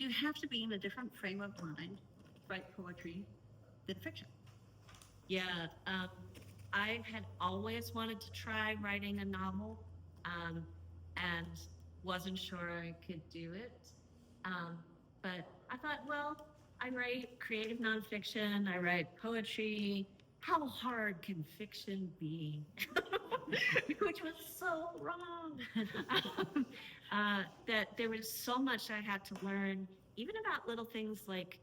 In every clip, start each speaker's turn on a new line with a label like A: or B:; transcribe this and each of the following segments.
A: do you have to be in a different frame of mind to write poetry than fiction?
B: Yeah, I had always wanted to try writing a novel, um, and wasn't sure I could do it. Um, but I thought, well, I write creative nonfiction, I write poetry. How hard can fiction be? Which was so wrong. Um, that there was so much I had to learn, even about little things like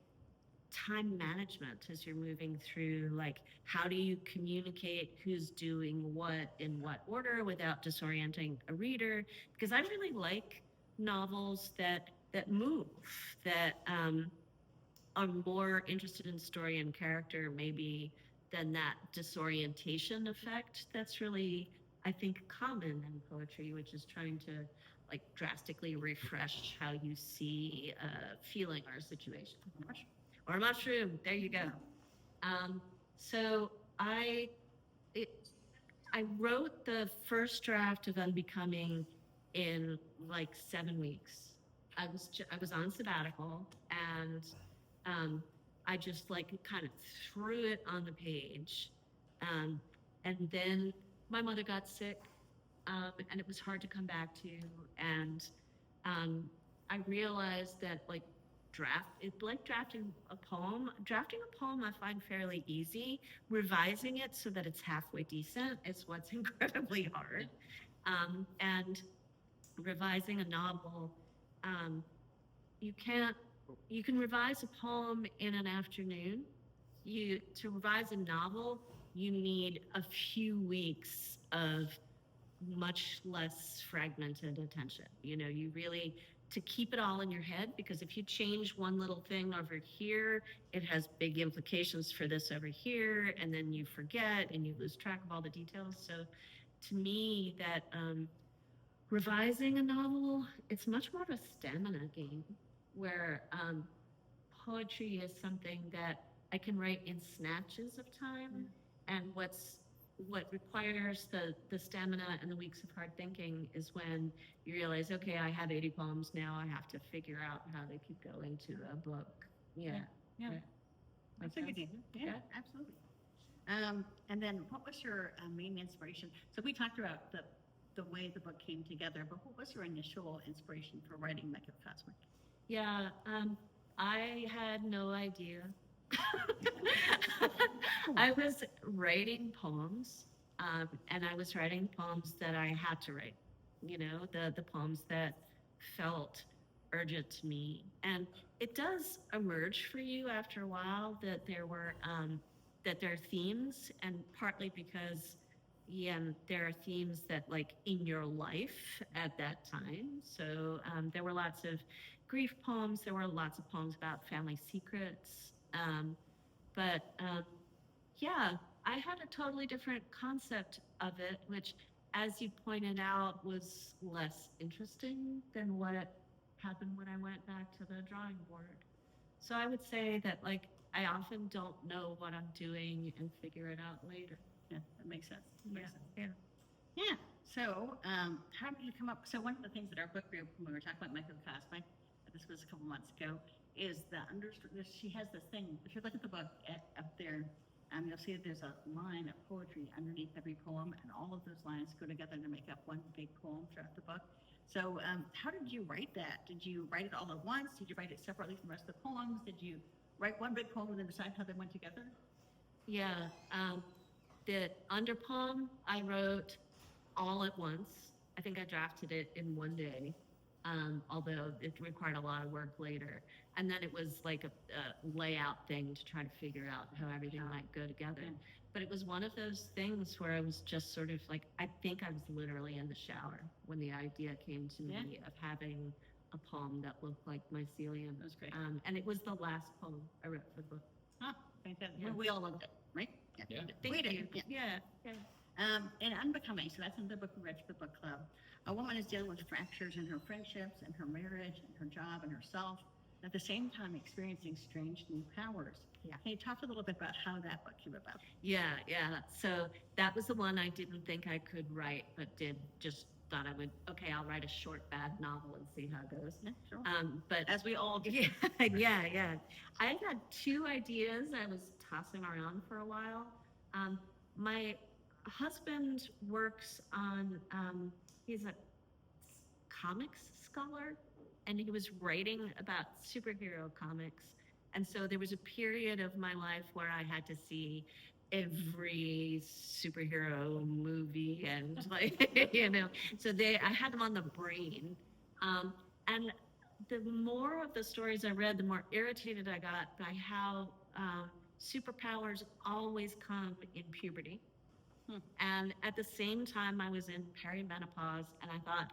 B: time management as you're moving through, like how do you communicate who's doing what in what order without disorienting a reader, because I really like novels that move, that are more interested in story and character maybe than that disorientation effect that's really, I think, common in poetry, which is trying to like drastically refresh how you see a feeling or a situation. Or a mushroom, there you go. Um, so I it, I wrote the first draft of Unbecoming in like 7 weeks. I was on sabbatical, and um, I just like kind of threw it on the page, um, and then my mother got sick, and it was hard to come back to, and um, I realized that like it's like drafting a poem. Drafting a poem I find fairly easy. Revising it so that it's halfway decent is what's incredibly hard. And revising a novel, um, you can't, you can revise a poem in an afternoon. To revise a novel, you need a few weeks of much less fragmented attention. You know, you really, to keep it all in your head, because if you change one little thing over here, it has big implications for this over here, and then you forget and you lose track of all the details. So to me, that revising a novel, it's much more of a stamina game, where poetry is something that I can write in snatches of time, and what requires the stamina and the weeks of hard thinking is when you realize, okay, I have 80 poems now. I have to figure out how they could go into a book. Yeah,
A: Yeah.
B: right.
A: That's a good idea. Yeah, absolutely. And then what was your main inspiration? So we talked about the way the book came together, but what was your initial inspiration for writing Microcosmic?
B: Yeah, I had no idea. I was writing poems, and I was writing poems that I had to write. You know, the poems that felt urgent to me, and it does emerge for you after a while that there are themes, and partly because yeah, there are themes that like in your life at that time. So there were lots of grief poems. There were lots of poems about family secrets. But yeah, I had a totally different concept of it, which, as you pointed out, was less interesting than what happened when I went back to the drawing board. So I would say that, like, I often don't know what I'm doing and figure it out later.
A: Yeah, that makes sense.
B: Yeah,
A: Makes sense.
B: yeah.
A: Yeah. So, how did you come up? So, one of the things that our book group, when we were talking about Microcosmic, this was a couple months ago, is she has this thing. If you look at the book up there, you'll see that there's a line of poetry underneath every poem, and all of those lines go together to make up one big poem throughout the book. So, how did you write that? Did you write it all at once? Did you write it separately from the rest of the poems? Did you write one big poem and then decide how they went together?
B: Yeah, the underpoem I wrote all at once. I think I drafted it in one day, although it required a lot of work later. And then it was like a layout thing to try to figure out how everything might go together.
A: Yeah.
B: But it was one of those things where I was just sort of like, I think I was literally in the shower when the idea came to me of having a poem that looked like mycelium.
A: That was great.
B: And it was the last poem I wrote for the book.
A: Huh, fantastic.
B: Yeah.
A: Well, we all loved it, right?
C: Yeah.
B: Thank
A: We did.
B: you.
A: Yeah.
B: Yeah.
A: And Unbecoming, so that's in the book we read for the book club. A woman is dealing with fractures in her friendships and her marriage and her job and herself, and at the same time experiencing strange new powers.
B: Yeah.
A: Can you talk a little bit about how that book came about?
B: Yeah, yeah. So that was the one I didn't think I could write, but did just thought I would, okay, I'll write a short bad novel and see how it goes.
A: Yeah, sure.
B: But
A: As we all do.
B: yeah. I had two ideas I was tossing around for a while. My husband works on, he's a comics scholar, and he was writing about superhero comics. And so there was a period of my life where I had to see every superhero movie and like, so I had them on the brain. And the more of the stories I read, the more irritated I got by how superpowers always come in puberty. And at the same time, I was in perimenopause, and I thought,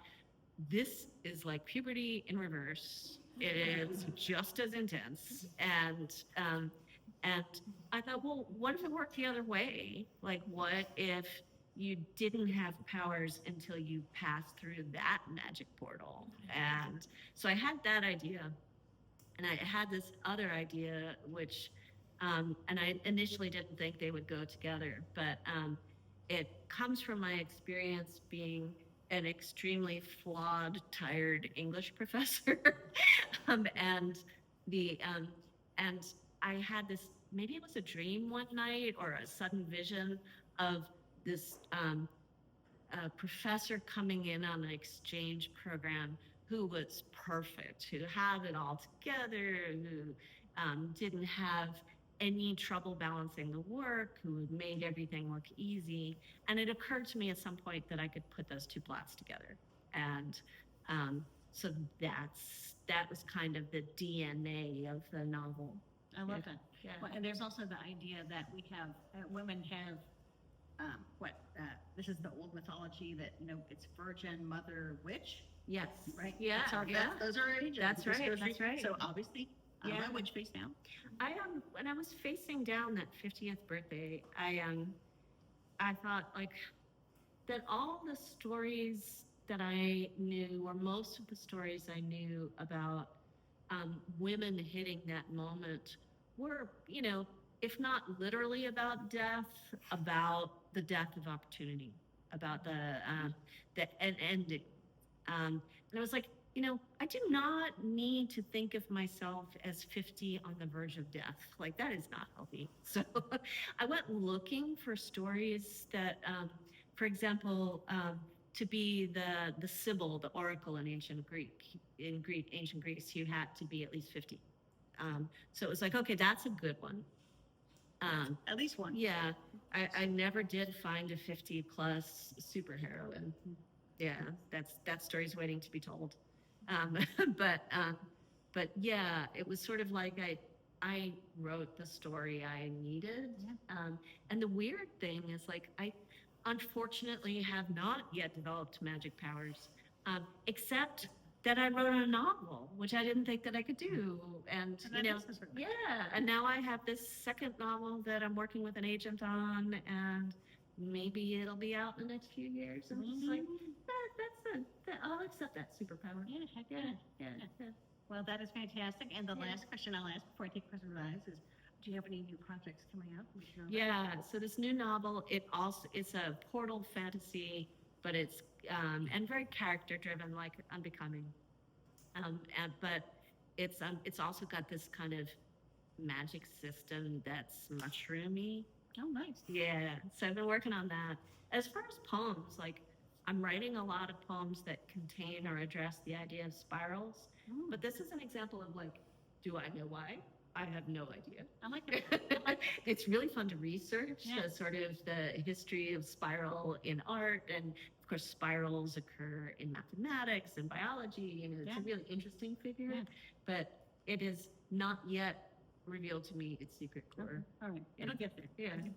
B: this is like puberty in reverse. It is just as intense. And I thought, well, what if it worked the other way? Like, what if you didn't have powers until you passed through that magic portal? And so I had that idea. And I had this other idea, which, and I initially didn't think they would go together, but it comes from my experience being an extremely flawed, tired English professor. And I had this, maybe it was a dream one night or a sudden vision of this professor coming in on an exchange program who was perfect, who had it all together, who didn't have any trouble balancing the work, who made everything look easy. And it occurred to me at some point that I could put those two plots together. And so that was kind of the DNA of the novel.
A: I love that.
B: Yeah.
A: Well, and there's also the idea that we have, women have, this is the old mythology that, it's virgin, mother, witch,
B: Yes.
A: right?
B: Yeah.
A: Those are our ages.
B: That's right.
A: Those
B: That's
A: are-
B: right.
A: So obviously,
B: Yeah.
A: my witch face down.
B: When I was facing down that 50th birthday, I thought like that all the stories that I knew, or most of the stories I knew about women hitting that moment were, if not literally about death, about the death of opportunity, about the ending. And I was like, I do not need to think of myself as 50 on the verge of death. Like, that is not healthy. So I went looking for stories that, for example, to be the Sibyl, the oracle in ancient Greece, you had to be at least 50. So it was like, okay, that's a good one.
A: At least one.
B: Yeah, I never did find a 50 plus superheroine. Yeah, that story's waiting to be told. But yeah, it was sort of like I wrote the story I needed.
A: Yeah.
B: And the weird thing is, like, I unfortunately have not yet developed magic powers, except that I wrote a novel, which I didn't think that I could do. And yeah, and now I have this second novel that I'm working with an agent on, and maybe it'll be out in the next few years. And it's like, I'll accept that superpower.
A: Yeah, heck yeah. Well, that is fantastic. And the last question I'll ask before I take questions with eyes is, do you have any new projects coming up?
B: Yeah, so this new novel, it's a portal fantasy, but it's and very character driven, like Unbecoming. But it's also got this kind of magic system that's mushroomy.
A: Oh, nice.
B: Yeah, so I've been working on that. As far as poems, like, I'm writing a lot of poems that contain or address the idea of spirals. But this is an example of, like, do I know why? I have no idea.
A: I like it.
B: It's really fun to research
A: Yeah.
B: sort of the history of spiral in art, and of course spirals occur in mathematics and biology. It's a really interesting figure, but it is not yet revealed to me its secret core.
A: All right. It'll get there.
B: Yeah.